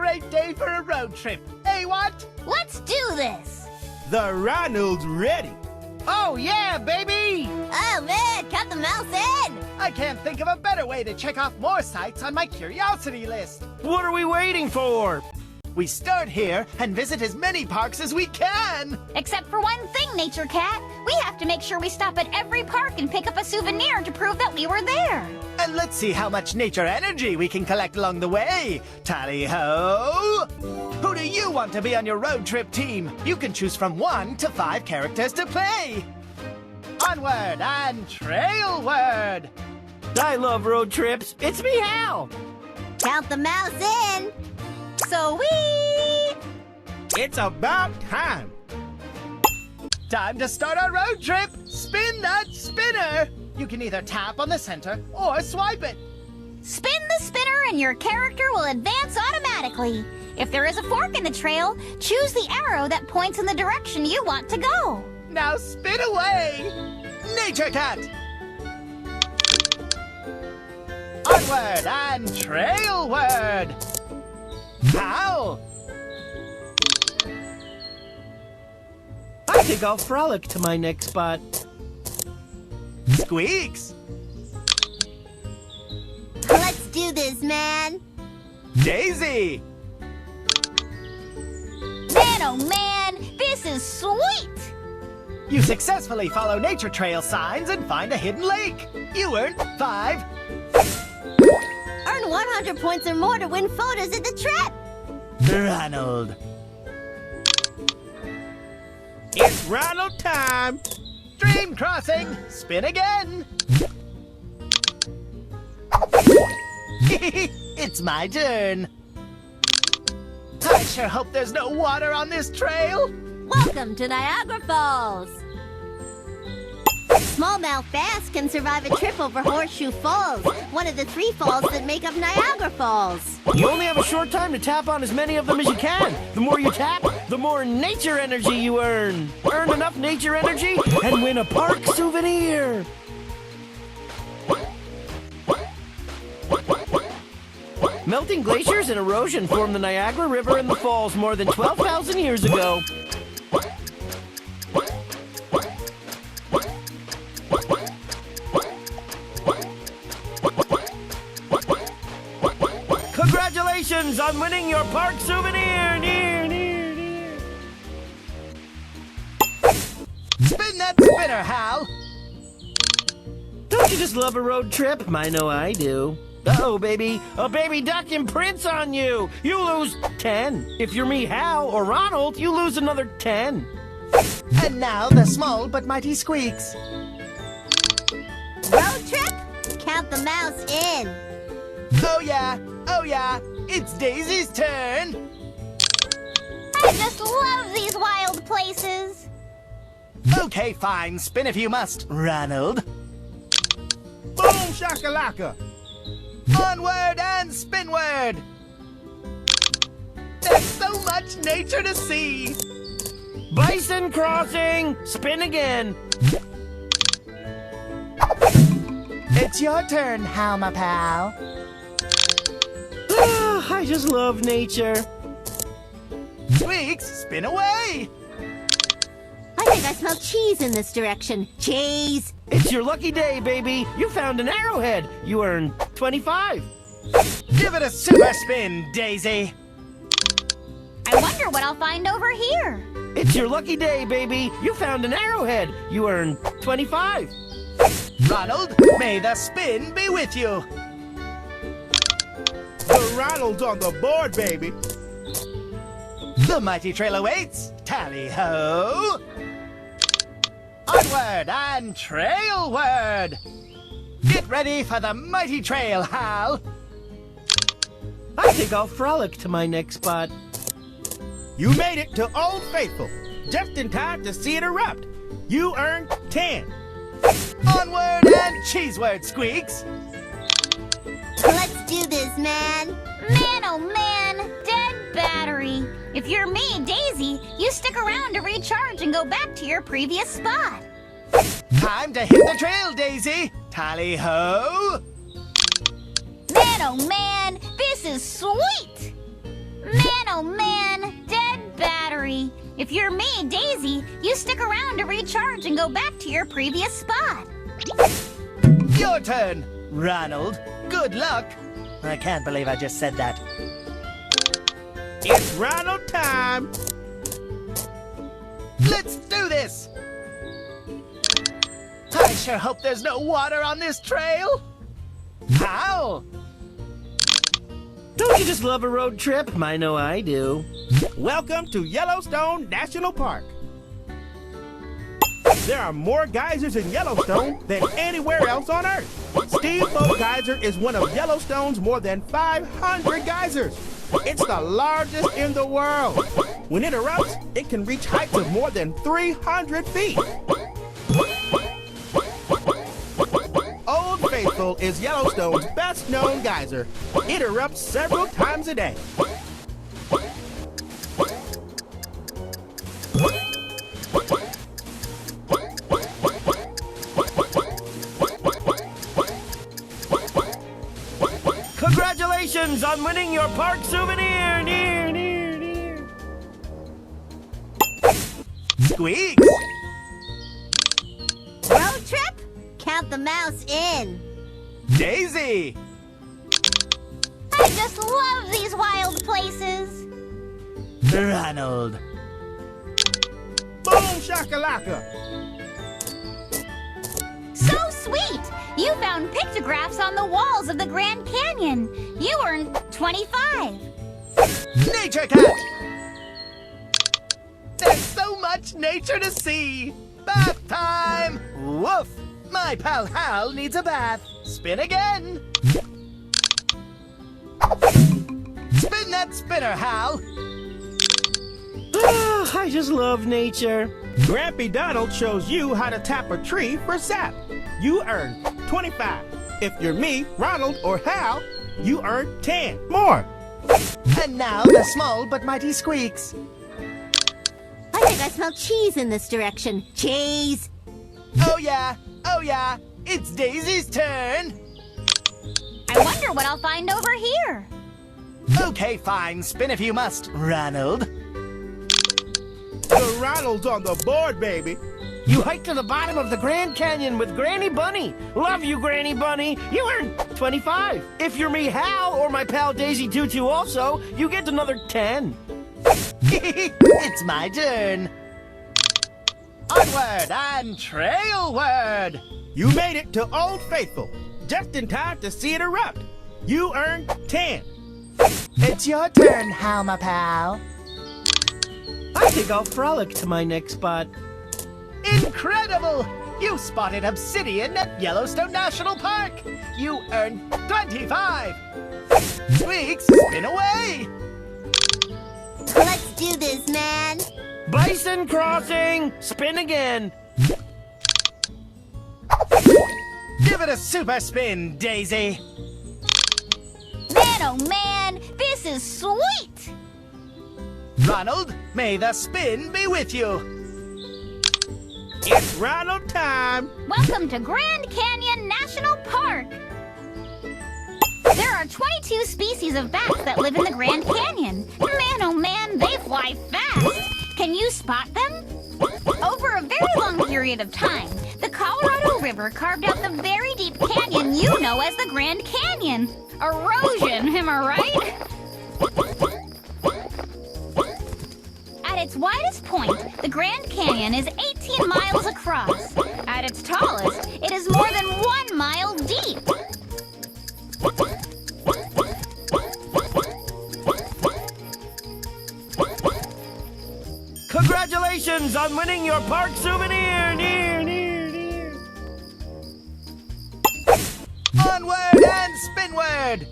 great day for a road trip. Eh, what? Let's do this! The Ronald's ready. Oh, yeah, baby! Oh man, cut the mouse in! I can't think of a better way to check off more sites on my curiosity list. What are we waiting for? We start here and visit as many parks as we can. Except for one thing, Nature Cat. We have to make sure we stop at every park and pick up a souvenir to prove that we were there. And let's see how much nature energy we can collect along the way. Tally-ho! Who do you want to be on your road trip team? You can choose from 1 to 5 characters to play. Onward and trailward! I love road trips. It's me, Hal. Count the mouse in! Sweet! It's about time. Time to start our road trip! Spin that spinner! You can either tap on the center or swipe it. Spin the spinner and your character will advance automatically. If there is a fork in the trail, choose the arrow that points in the direction you want to go. Now spin away! Nature Cat! Onward and trailward! How? I think I'll frolic to my next spot. Squeaks! Let's do this, man. Daisy! Man, oh man, this is sweet! You successfully follow nature trail signs and find a hidden lake. You earned 5. Earn 100 points or more to win photos at the trip. Ronald. It's Ronald time. Dream crossing! Spin again! It's my turn. I sure hope there's no water on this trail. Welcome to Niagara Falls. Smallmouth bass can survive a trip over Horseshoe Falls, one of the 3 falls that make up Niagara Falls. You only have a short time to tap on as many of them as you can. The more you tap, the more nature energy you earn. Earn enough nature energy and win a park souvenir. Melting glaciers and erosion formed the Niagara River and the falls more than 12,000 years ago. Congratulations on winning your park souvenir! Near. Spin that spinner, Hal. Don't you just love a road trip? I know I do. Uh-oh, baby. A baby duck imprints on you. You lose 10. If you're me, Hal, or Ronald, you lose another 10. And now the small but mighty squeaks. Road trip? Count the mouse in. Oh yeah, it's Daisy's turn. I just love these wild places. Okay, fine, spin if you must, Ronald. Boom shakalaka. Onward and spinward! There's so much nature to see! Bison crossing. Spin again. It's your turn, Hal, my pal. I just love nature. Squeaks, spin away! I think I smell cheese in this direction. Cheese! It's your lucky day, baby. You found an arrowhead. You earn 25. Give it a super spin, Daisy! I wonder what I'll find over here. It's your lucky day, baby. You found an arrowhead. You earn 25. Ronald, may the spin be with you! The Ronald's on the board, baby. The mighty trail awaits! Tally-ho! Onward and trailward! Get ready for the mighty trail, Hal! I think I'll frolic to my next spot. You made it to Old Faithful, just in time to see it erupt. You earned 10. Onward and cheeseward, Squeaks! Let's do this, man. Man, oh man, dead battery. If you're me, Daisy, you stick around to recharge and go back to your previous spot. Time to hit the trail, Daisy! Tally-ho! Man, oh man, this is sweet. Man, oh man, dead battery. If you're me, Daisy, you stick around to recharge and go back to your previous spot. Your turn, Ronald. Good luck. I can't believe I just said that. It's Ronald time. Let's do this! I sure hope there's no water on this trail. How? Don't you just love a road trip? I know I do. Welcome to Yellowstone National Park. There are more geysers in Yellowstone than anywhere else on Earth. Steamboat Geyser is one of Yellowstone's more than 500 geysers. It's the largest in the world. When it erupts, it can reach heights of more than 300 feet. Old Faithful is Yellowstone's best-known geyser. It erupts several times a day. Congratulations on winning your park souvenir! Near, near, near. Squeaks! Road trip? Count the mouse in. Daisy! I just love these wild places. Ronald! Boom shakalaka! So sweet! You found pictographs on the walls of the Grand Canyon. You earned 25. Nature Cat! There's so much nature to see! Bath time! Woof! My pal Hal needs a bath. Spin again! Spin that spinner, Hal! Ah, I just love nature. Grampy Donald shows you how to tap a tree for sap. You earn 25. If you're me, Ronald, or Hal, you earn 10 more. And now the small but mighty Squeaks. I think I smell cheese in this direction. Cheese! Oh yeah, it's Daisy's turn. I wonder what I'll find over here. Okay, fine, spin if you must, Ronald. The Ronald's on the board, baby. You hike to the bottom of the Grand Canyon with Granny Bunny. Love you, Granny Bunny. You earn 25. If you're me, Hal, or my pal Daisy Tutu also, you get another 10. It's my turn. Onward and trailward. You made it to Old Faithful, just in time to see it erupt. You earn 10. It's your turn, Hal, my pal. I think I'll frolic to my next spot. Incredible! You spotted obsidian at Yellowstone National Park. You earned 25. Squeaks, spin away. Let's do this, man. Bison crossing! Spin again! Give it a super spin, Daisy. Man, oh man, this is sweet! Ronald, may the spin be with you. It's Ronald time. Welcome to Grand Canyon National Park. There are 22 species of bats that live in the Grand Canyon. Man, oh man, they fly fast. Can you spot them? Over a very long period of time, the Colorado River carved out the very deep canyon you know as the Grand Canyon. Erosion, am I right? At its widest point, the Grand Canyon is 18 miles across. At its tallest, it is more than 1 mile deep. Congratulations on winning your park souvenir! Near, near, near. Onward and spinward.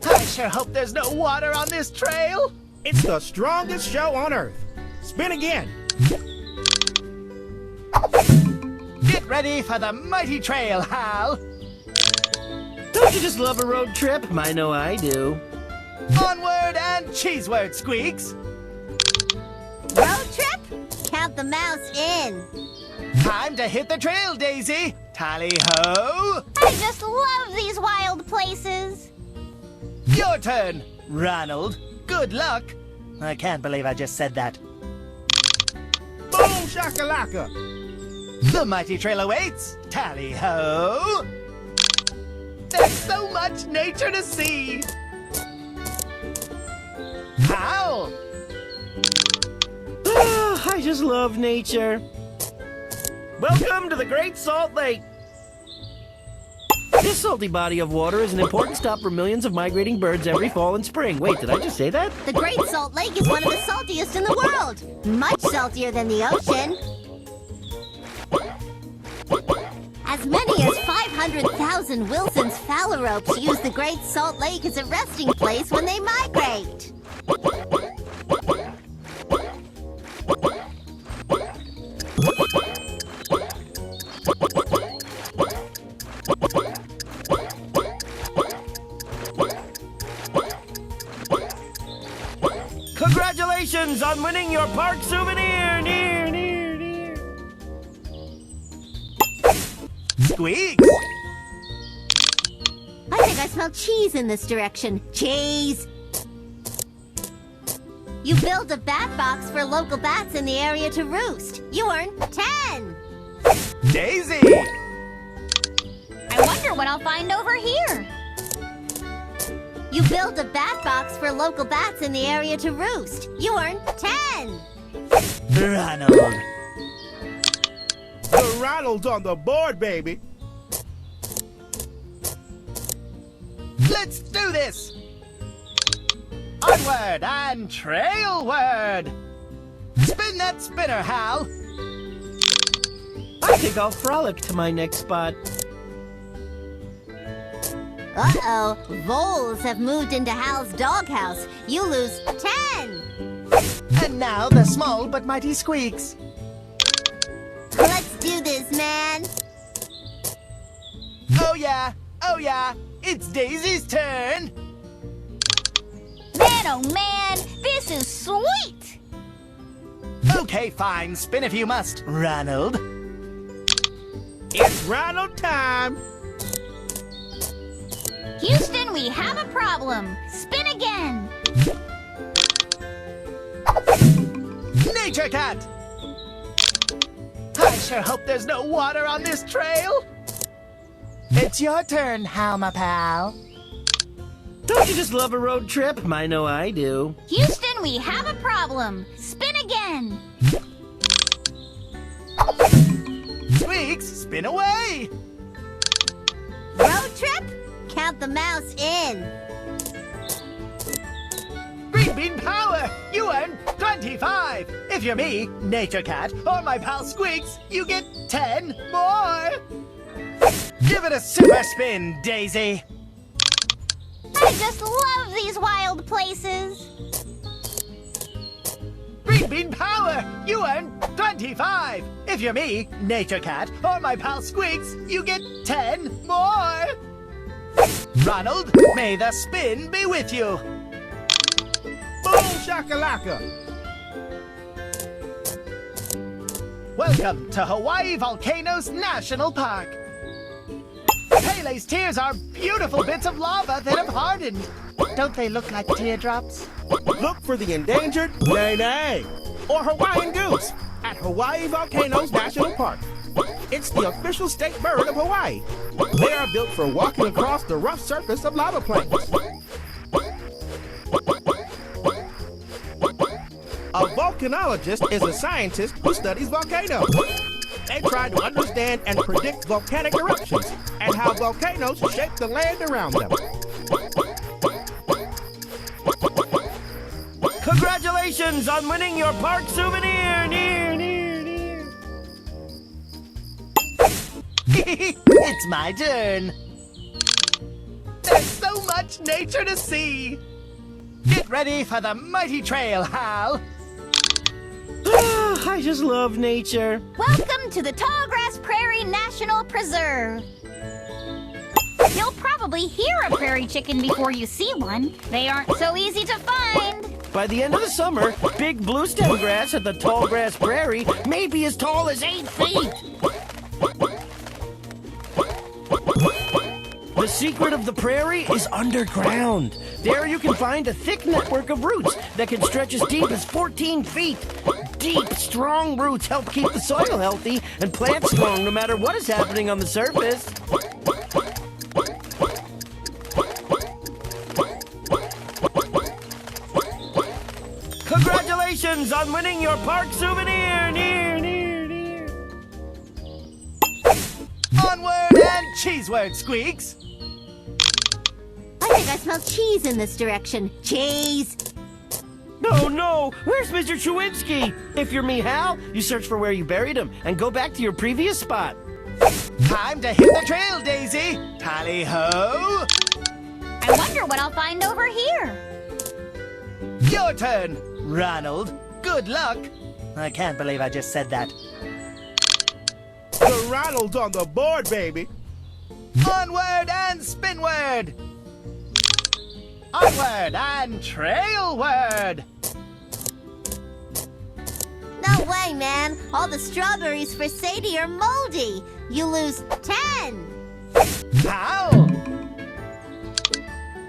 I sure hope there's no water on this trail. It's the strongest show on Earth. Spin again. Get ready for the mighty trail, Hal. Don't you just love a road trip? I know I do. Onward and cheeseward, Squeaks. Road trip? Count the mouse in. Time to hit the trail, Daisy. Tally-ho. I just love these wild places. Your turn, Ronald, good luck. I can't believe I just said that. Boom shakalaka! The mighty trail awaits. Tally-ho! There's so much nature to see. How? I just love nature. Welcome to the Great Salt Lake. This salty body of water is an important stop for millions of migrating birds every fall and spring. Wait, did I just say that? The Great Salt Lake is one of the saltiest in the world. Much saltier than the ocean. As many as 500,000 Wilson's phalaropes use the Great Salt Lake as a resting place when they migrate. Congratulations on winning your park souvenir! Near, near, near. Squeaks! I think I smell cheese in this direction. Cheese! You build a bat box for local bats in the area to roost. You earn 10! Daisy! I wonder what I'll find over here. You build a bat box for local bats in the area to roost. You earn 10! Ronald! The Ronald's on the board, baby. Let's do this! Onward and trailward! Spin that spinner, Hal! I think I'll frolic to my next spot. Uh-oh, voles have moved into Hal's doghouse. You lose 10! And now the small but mighty Squeaks. Let's do this, man! Oh yeah, it's Daisy's turn! Man, oh man, this is sweet! Okay, fine, spin if you must, Ronald. It's Ronald time. Houston, we have a problem. Spin again. Nature Cat! I sure hope there's no water on this trail. It's your turn, Hal, my pal. Don't you just love a road trip? I know I do. Houston, we have a problem. Spin again. Squeaks, spin away! Road trip? Count the mouse in. Green Bean Power! You earn 25! If you're me, Nature Cat, or my pal Squeaks, you get 10 more! Give it a super spin, Daisy! I just love these wild places. Green Bean Power! You earn 25! If you're me, Nature Cat, or my pal Squeaks, you get 10 more! Ronald, may the spin be with you! Boom shakalaka! Welcome to Hawaii Volcanoes National Park! Pele's tears are beautiful bits of lava that have hardened. Don't they look like teardrops? Look for the endangered Nene or Hawaiian goose at Hawaii Volcanoes National Park. It's the official state bird of Hawaii. They are built for walking across the rough surface of lava plains. A volcanologist is a scientist who studies volcanoes. They try to understand and predict volcanic eruptions and how volcanoes shape the land around them. Congratulations on winning your park souvenir! Near, near, near. It's my turn. There's so much nature to see. Get ready for the mighty trail, Hal. I just love nature. Welcome to the Tallgrass Prairie National Preserve. You'll probably hear a prairie chicken before you see one. They aren't so easy to find. By the end of the summer, big blue stem grass at the Tallgrass Prairie may be as tall as 8 feet. The secret of the prairie is underground. There you can find a thick network of roots that can stretch as deep as 14 feet. Deep, strong roots help keep the soil healthy and plants strong no matter what is happening on the surface. Congratulations on winning your park souvenir! Near. Onward and cheeseward, Squeaks! I think I smell cheese in this direction. Cheese! No! Where's Mr. Chewinski? If you're me, Hal, you search for where you buried him and go back to your previous spot. Time to hit the trail, Daisy! Tally-ho! I wonder what I'll find over here. Your turn, Ronald. Good luck. I can't believe I just said that. The Ronald's on the board, baby. Onward and spinward! Onward and trailward! No way, man. All the strawberries for Sadie are moldy. You lose 10. How?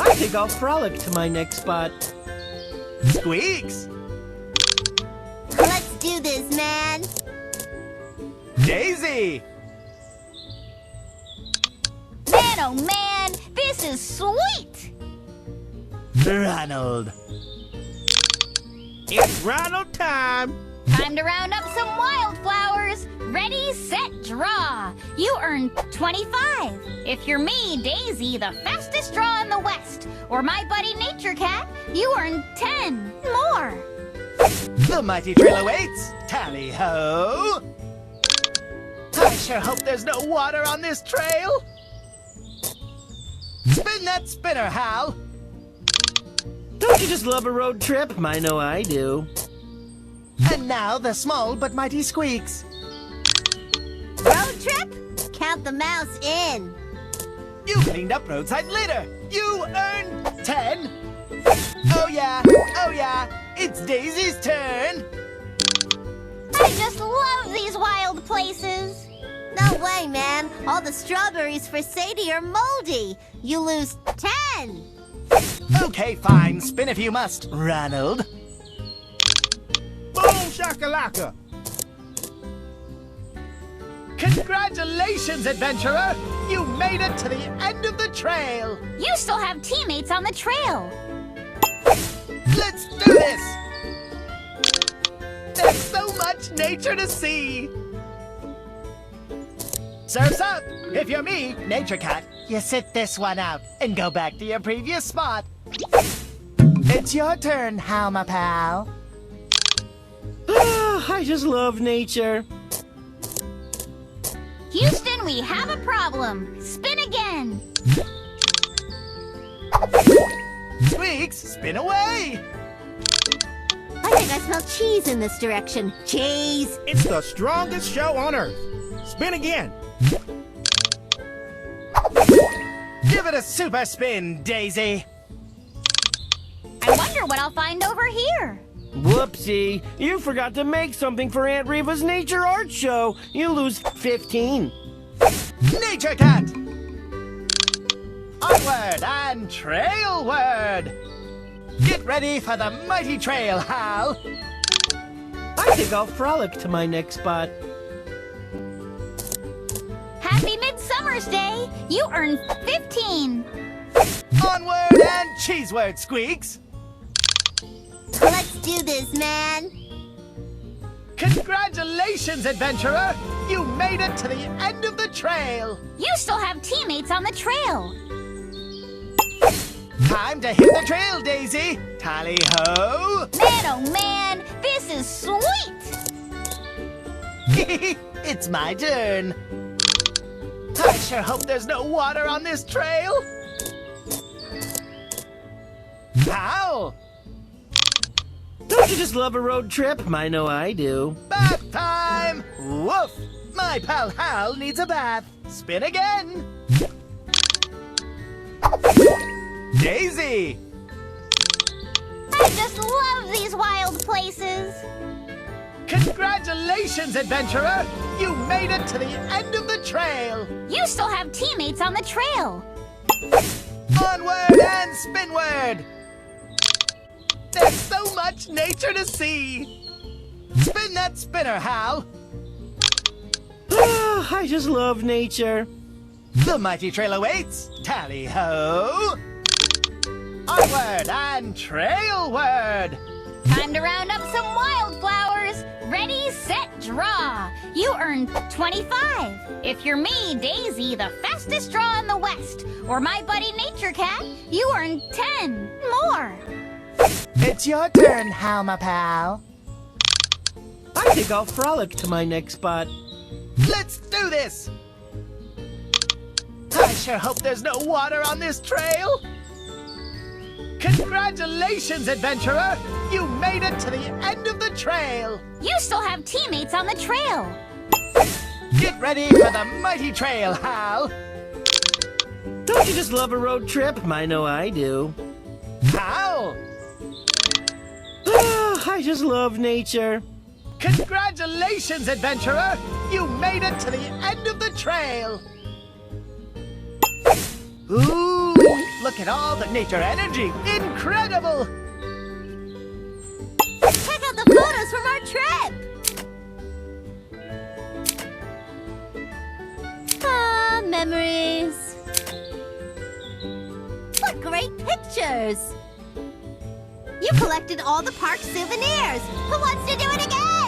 I think I'll frolic to my next spot. Squeaks! Let's do this, man. Daisy! Man, oh man, this is sweet. Ronald. It's Ronald time. Time to round up some wildflowers. Ready, set, draw. You earn 25. If you're me, Daisy, the fastest draw in the West, or my buddy Nature Cat, you earn 10 more. The mighty trail awaits. Tally-ho! I sure hope there's no water on this trail. Spin that spinner, Hal. Don't you just love a road trip? I know I do. And now the small but mighty Squeaks. Road trip? Count the mouse in. You cleaned up roadside litter. You earned 10. Oh yeah, it's Daisy's turn. I just love these wild places. No way, man. All the strawberries for Sadie are moldy. You lose 10. Okay, fine. Spin if you must, Ronald. Boom shakalaka. Congratulations, adventurer! You made it to the end of the trail. You still have teammates on the trail. Let's do this! There's so much nature to see! Surf's up! If you're me, Nature Cat, you sit this one out and go back to your previous spot. It's your turn, Hal, my pal. I just love nature. Houston, we have a problem. Spin again. Squeaks, spin away! I think I smell cheese in this direction. Cheese! It's the strongest show on earth. Spin again. Give it a super spin, Daisy. I wonder what I'll find over here. Whoopsie, you forgot to make something for Aunt Reva's nature art show. You lose 15. Nature Cat! Onward and trailward! Get ready for the mighty trail, Hal! I think I'll frolic to my next spot. Happy Midsummer's Day! You earn 15. Onward and cheeseward, Squeaks! Let's do this, man. Congratulations, adventurer! You made it to the end of the trail! You still have teammates on the trail. Time to hit the trail, Daisy! Tally-ho! Man, oh man, this is sweet! It's my turn. I sure hope there's no water on this trail. How? Don't you just love a road trip? I know I do. Bath time! Woof! My pal Hal needs a bath. Spin again. Daisy! I just love these wild places. Congratulations, adventurer! You made it to the end of the trail. You still have teammates on the trail. Onward and spinward! There's so much nature to see! Spin that spinner, Hal! I just love nature. The mighty trail awaits! Tally-ho! Onward and trailward! Time to round up some wildflowers. Ready, set, draw. You earn 25. If you're me, Daisy, the fastest draw in the West, or my buddy Nature Cat, you earn 10 more. It's your turn, Hal, my pal. I think I'll frolic to my next spot. Let's do this! I sure hope there's no water on this trail! Congratulations, adventurer! You made it to the end of the trail! You still have teammates on the trail. Get ready for the mighty trail, Hal! Don't you just love a road trip? I know I do. Hal! I just love nature. Congratulations, adventurer! You made it to the end of the trail! Ooh, look at all the nature energy! Incredible! Check out the photos from our trip. Ah, memories. What great pictures! You collected all the park souvenirs. Who wants to do it again?